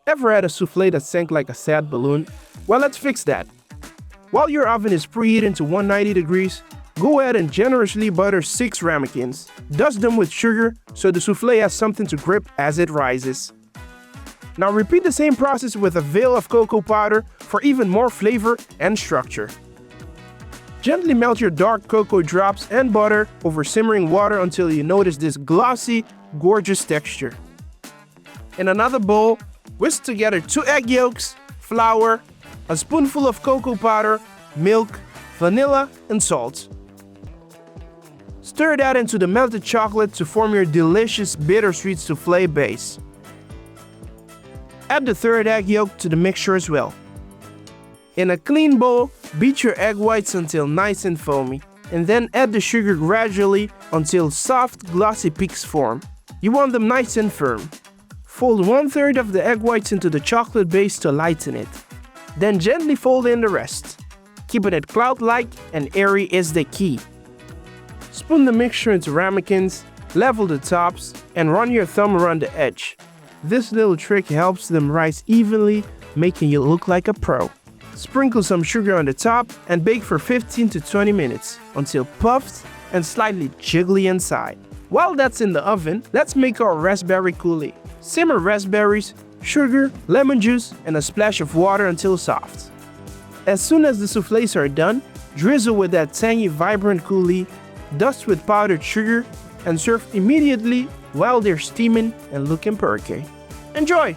Ever had a soufflé that sank like a sad balloon? Well, let's fix that. While your oven is preheating to 190 degrees, go ahead and generously butter 6 ramekins. Dust them with sugar so the soufflé has something to grip as it rises. Now repeat the same process with a veil of cocoa powder for even more flavor and structure. Gently melt your dark cocoa drops and butter over simmering water until you notice this glossy, gorgeous texture. In another bowl, whisk together 2 egg yolks, flour, a spoonful of cocoa powder, milk, vanilla, and salt. Stir that into the melted chocolate to form your delicious bittersweet soufflé base. Add the third egg yolk to the mixture as well. In a clean bowl, beat your egg whites until nice and foamy, and then add the sugar gradually until soft, glossy peaks form. You want them nice and firm. Fold 1/3 of the egg whites into the chocolate base to lighten it. Then gently fold in the rest. Keeping it cloud-like and airy is the key. Spoon the mixture into ramekins, level the tops, and run your thumb around the edge. This little trick helps them rise evenly, making you look like a pro. Sprinkle some sugar on the top and bake for 15 to 20 minutes until puffed and slightly jiggly inside. While that's in the oven, let's make our raspberry coulis. Simmer raspberries, sugar, lemon juice, and a splash of water until soft. As soon as the soufflés are done, drizzle with that tangy, vibrant coulis, dust with powdered sugar, and serve immediately while they're steaming and looking perky. Enjoy!